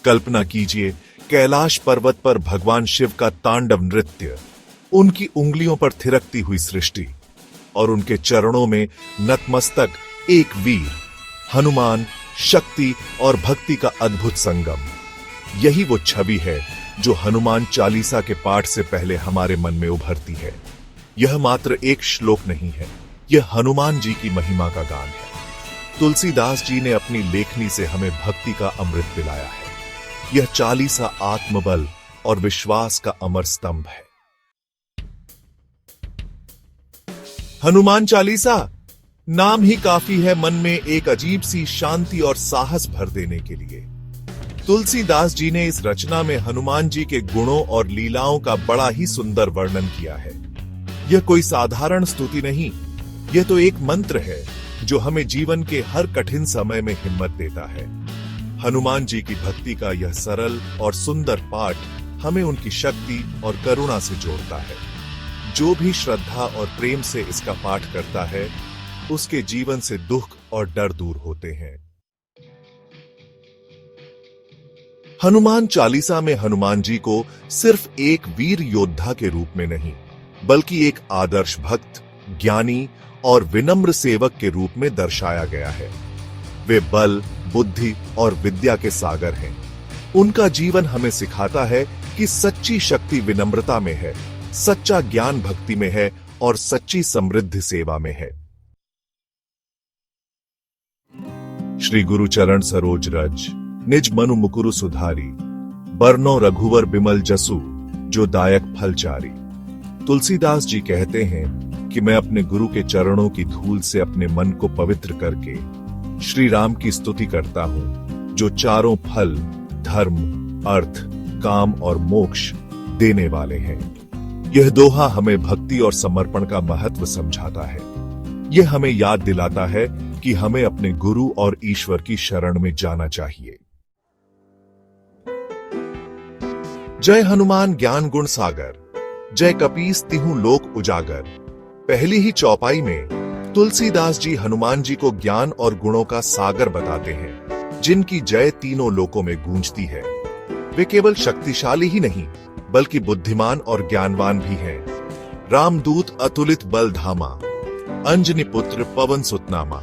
कल्पना कीजिए कैलाश पर्वत पर भगवान शिव का तांडव नृत्य, उनकी उंगलियों पर थिरकती हुई सृष्टि और उनके चरणों में नतमस्तक एक वीर, हनुमान, शक्ति और भक्ति का अद्भुत संगम। यही वो छवि है जो हनुमान चालीसा के पाठ से पहले हमारे मन में उभरती है। यह मात्र एक श्लोक नहीं है, यह हनुमान जी की महिमा का गान है। तुलसीदास जी ने अपनी लेखनी से हमें भक्ति का अमृत पिलाया है। यह चालीसा आत्मबल और विश्वास का अमर स्तंभ है। हनुमान चालीसा नाम ही काफी है मन में एक अजीब सी शांति और साहस भर देने के लिए। तुलसीदास जी ने इस रचना में हनुमान जी के गुणों और लीलाओं का बड़ा ही सुंदर वर्णन किया है। यह कोई साधारण स्तुति नहीं, यह तो एक मंत्र है जो हमें जीवन के हर कठिन समय में हिम्मत देता है। हनुमान जी की भक्ति का यह सरल और सुंदर पाठ हमें उनकी शक्ति और करुणा से जोड़ता है। जो भी श्रद्धा और प्रेम से इसका पाठ करता है, उसके जीवन से दुख और डर दूर होते हैं। हनुमान चालीसा में हनुमान जी को सिर्फ एक वीर योद्धा के रूप में नहीं, बल्कि एक आदर्श भक्त, ज्ञानी और विनम्र सेवक के रूप में दर्शाया गया है। वे बल, बुद्धि और विद्या के सागर हैं। उनका जीवन हमें सिखाता है कि सच्ची शक्ति विनम्रता में है, सच्चा ज्ञान भक्ति में है और सच्ची समृद्धि सेवा में है। श्री गुरु चरण सरोज रज, निज मनु मुकुरु सुधारी, बरनो रघुवर बिमल जसु, जो दायक फलचारी। तुलसीदास जी कहते हैं कि मैं अपने गुरु के चरणों की धूल से अपने मन को पवित्र करके श्री राम की स्तुति करता हूं, जो चारों फल, धर्म, अर्थ, काम और मोक्ष देने वाले हैं। यह दोहा हमें भक्ति और समर्पण का महत्व समझाता है। यह हमें याद दिलाता है कि हमें अपने गुरु और ईश्वर की शरण में जाना चाहिए। जय हनुमान ज्ञान गुण सागर, जय कपीस तिहु लोक उजागर। पहली ही चौपाई में तुलसीदास जी हनुमान जी को ज्ञान और गुणों का सागर बताते हैं, जिनकी जय तीनों लोकों में गूंजती है। वे केवल शक्तिशाली ही नहीं, बल्कि बुद्धिमान और ज्ञानवान भी हैं। रामदूत अतुलित बल धामा, अंजनी पुत्र पवन सुत नामा।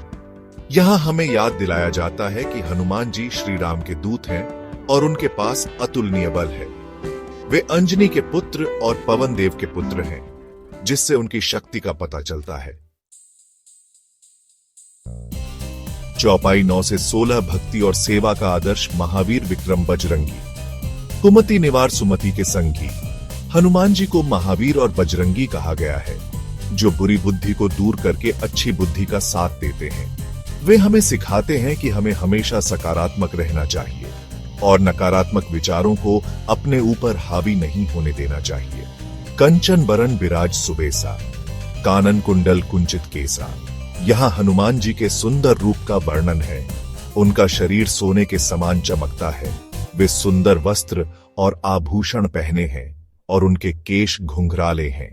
यहाँ हमें याद दिलाया जाता है कि हनुमान जी श्री राम के दूत हैं और उनके पास अतुलनीय बल है। वे अंजनी के पुत्र और पवन देव के पुत्र हैं, जिससे उनकी शक्ति का पता चलता है। चौपाई 9 से 16 भक्ति और सेवा का आदर्श महावीर विक्रम बजरंगी, कुमति निवार सुमति के संगी। हनुमान जी को महावीर और बजरंगी कहा गया है, जो बुरी बुद्धि को दूर करके अच्छी बुद्धि का साथ देते हैं। वे हमें सिखाते हैं कि हमें हमेशा सकारात्मक रहना चाहिए और नकारात्मक विचारों को अपने ऊपर हावी नहीं होने देना चाहिए। कंचन बरन बिराज सुबेसा, कानन कुंडल कुंचित केसा। यहाँ हनुमान जी के सुंदर रूप का वर्णन है। उनका शरीर सोने के समान चमकता है। वे सुंदर वस्त्र और आभूषण पहने हैं और उनके केश घुंघराले हैं।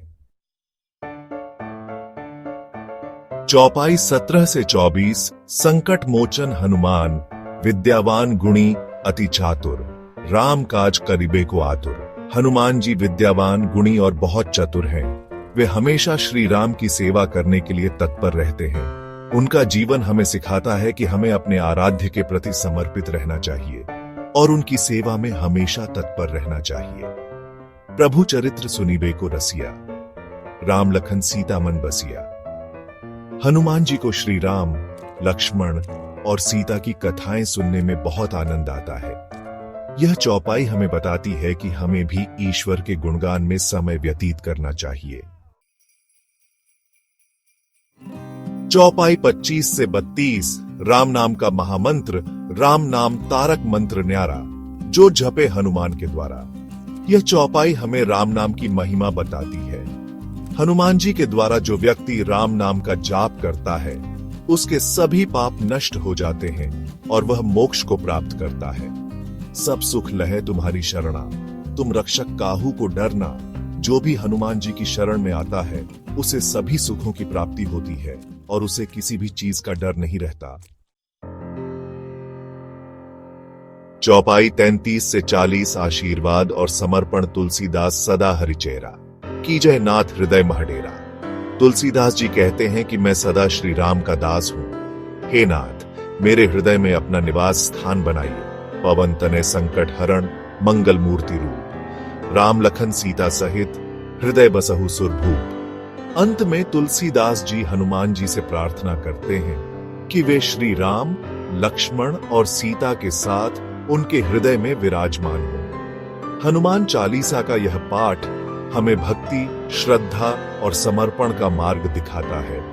चौपाई 17 से 24 संकट मोचन हनुमान, विद्यावान गुणी अति चातुर, राम काज करिबे को आतुर। हनुमान जी विद्यावान, गुणी और बहुत चतुर हैं। वे हमेशा श्री राम की सेवा करने के लिए तत्पर रहते हैं। उनका जीवन हमें सिखाता है कि हमें अपने आराध्य के प्रति समर्पित रहना चाहिए और उनकी सेवा में हमेशा तत्पर रहना चाहिए। प्रभु चरित्र सुनिबे को रसिया, राम लखन सीता मन बसिया। हनुमान जी को श्री राम, लक्ष्मण और सीता की कथाएं सुनने में बहुत आनंद आता है। यह चौपाई हमें बताती है कि हमें भी ईश्वर के गुणगान में समय व्यतीत करना चाहिए। चौपाई 25 से 32 राम नाम का महामंत्र, राम नाम तारक मंत्र न्यारा, जो जपे हनुमान के द्वारा। यह चौपाई हमें राम नाम की महिमा बताती है। हनुमान जी के द्वारा जो व्यक्ति राम नाम का जाप करता है, उसके सभी पाप नष्ट हो जाते हैं और वह मोक्ष को प्राप्त करता है। सब सुख लहे तुम्हारी शरणा, तुम रक्षक काहू को डरना। जो भी हनुमान जी की शरण में आता है, उसे सभी सुखों की प्राप्ति होती है और उसे किसी भी चीज का डर नहीं रहता। चौपाई 33 से 40 आशीर्वाद और समर्पण तुलसीदास सदा हरिचेरा कीजय नाथ हृदय महडेरा। तुलसीदास जी कहते हैं कि मैं सदा श्री राम का दास हूं। हे नाथ, मेरे हृदय में अपना निवास स्थान बनाइए। पवन तनय संकट हरण मंगल मूर्ति रूप, राम लखन सीता सहित हृदय बसहु सुरभूप। अंत में तुलसीदास जी हनुमान जी से प्रार्थना करते हैं कि वे श्री राम, लक्ष्मण और सीता के साथ उनके हृदय में विराजमान हो। हनुमान चालीसा का यह पाठ हमें भक्ति, श्रद्धा और समर्पण का मार्ग दिखाता है।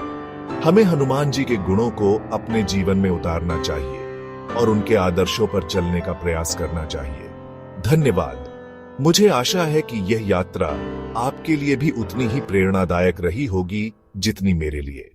हमें हनुमान जी के गुणों को अपने जीवन में उतारना चाहिए और उनके आदर्शों पर चलने का प्रयास करना चाहिए। धन्यवाद। मुझे आशा है कि यह यात्रा आपके लिए भी उतनी ही प्रेरणादायक रही होगी जितनी मेरे लिए।